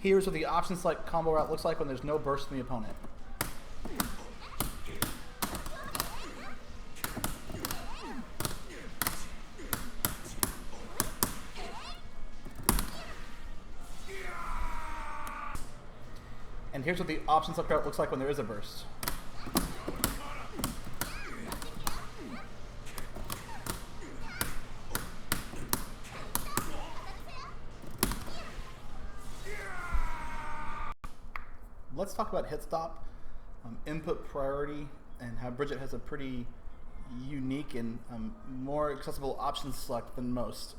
Here's what the option select combo route looks like when there's no burst from the opponent. And here's what the option select route looks like when there is a burst. Let's talk about hit stop, input priority, and how Bridget has a pretty unique and more accessible option select than most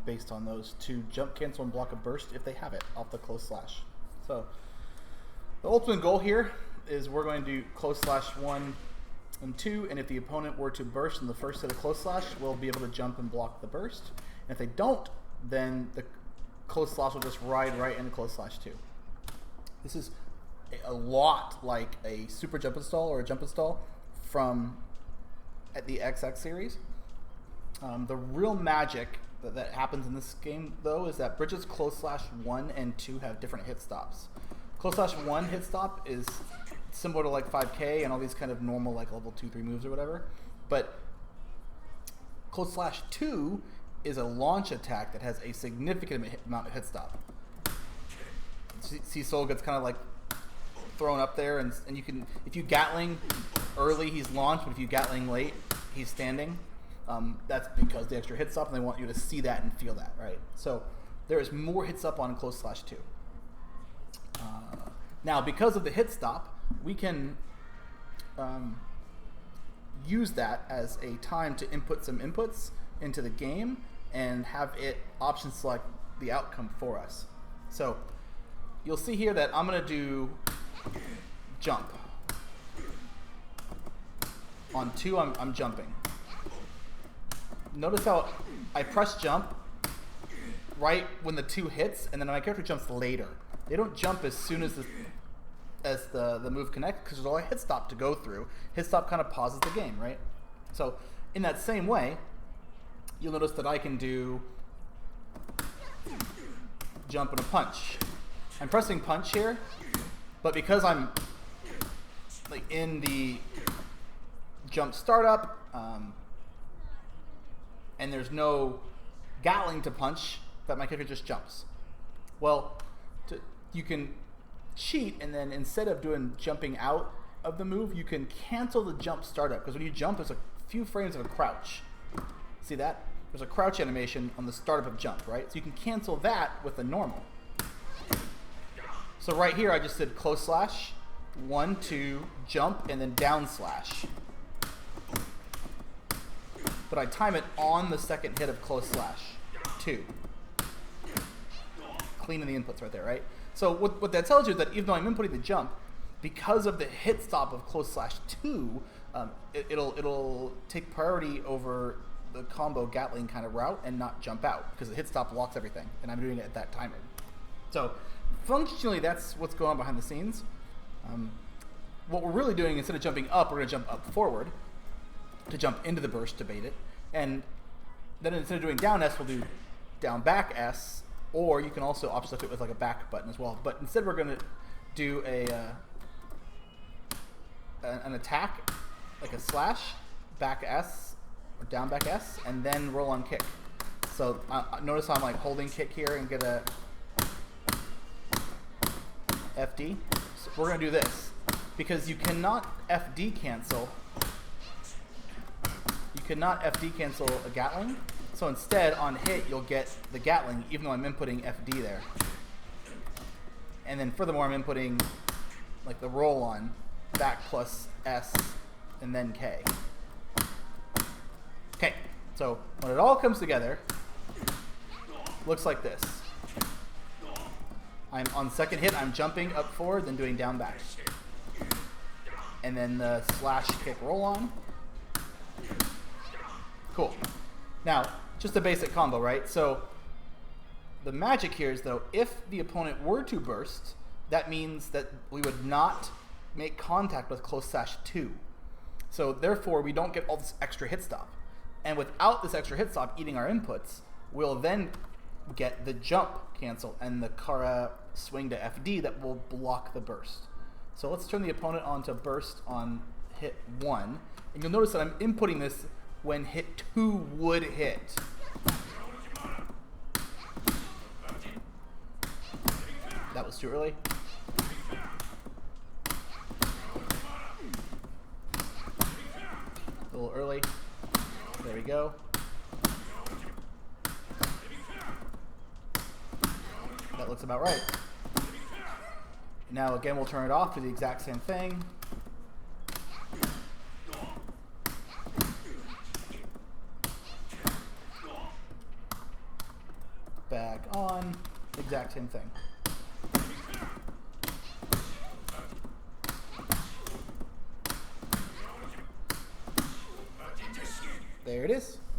based on those to jump, cancel, and block a burst if they have it off the close slash. So the ultimate goal here is we're going to do close slash 1 and 2, and if the opponent were to burst in the first set of close slash, we'll be able to jump and block the burst. And if they don't, then the close slash will just ride right into close slash 2. This is a lot like a super jump install or a jump install from at the XX series. The real magic that happens in this game, though, is that Bridget's close slash 1 and 2 have different hit stops. Close slash 1 hit stop is similar to like 5K and all these kind of normal like level 2, 3 moves or whatever. But close slash 2 is a launch attack that has a significant amount of hit stop. See, Soul gets kind of like thrown up there, and you can, if you Gatling early, he's launched, but if you Gatling late, he's standing. That's because the extra hit stop, and they want you to see that and feel that, right? So there is more hit stop on close slash 2. Now, because of the hit stop, we can use that as a time to input some inputs into the game and have it option select the outcome for us. So you'll see here that I'm going to do jump. On 2, I'm jumping. Notice how I press jump right when the 2 hits, and then my character jumps later. They don't jump as soon as the move connects because there's a hit stop to go through. Hit stop kind of pauses the game, right? So in that same way, you'll notice that I can do jump and a punch. I'm pressing punch here, but because I'm like in the jump startup and there's no Gatling to punch, that my character just jumps. Well, you can cheat, and then instead of doing jumping out of the move, you can cancel the jump startup, because when you jump, there's a few frames of a crouch. See that? There's a crouch animation on the startup of jump, right? So you can cancel that with a normal. So right here, I just did close slash, 1, 2, jump, and then down slash. But I time it on the second hit of close slash, 2. Cleaning the inputs right there, right? So what that tells you is that even though I'm inputting the jump, because of the hit stop of close slash 2, it'll take priority over the combo Gatling kind of route and not jump out, because the hit stop locks everything, and I'm doing it at that timer. So functionally, that's what's going on behind the scenes. What we're really doing, instead of jumping up, we're going to jump up forward to jump into the burst to bait it, and then instead of doing down S, we'll do down back S, or you can also option select it with like a back button as well. But instead, we're going to do an attack, like a slash, back S, or down back S, and then roll on kick. So notice I'm like holding kick here and get a FD. So we're going to do this, because you cannot FD cancel. You cannot FD cancel a Gatling. So instead, on hit, you'll get the Gatling, even though I'm inputting FD there. And then furthermore, I'm inputting like the roll on, back plus S, and then K. Okay, so when it all comes together, looks like this. I'm on second hit, I'm jumping up forward, then doing down back. And then the slash kick roll on. Cool. Now, just a basic combo, right? So the magic here is, though, if the opponent were to burst, that means that we would not make contact with close slash 2. So therefore, we don't get all this extra hit stop. And without this extra hit stop eating our inputs, we'll then get the jump cancel and the Kara swing to FD that will block the burst. So let's turn the opponent on to burst on hit 1. And you'll notice that I'm inputting this when hit 2 would hit. That was too early. A little early. There we go. That looks about right. Now again, we'll turn it off, do the exact same thing. Back on, exact same thing. There it is.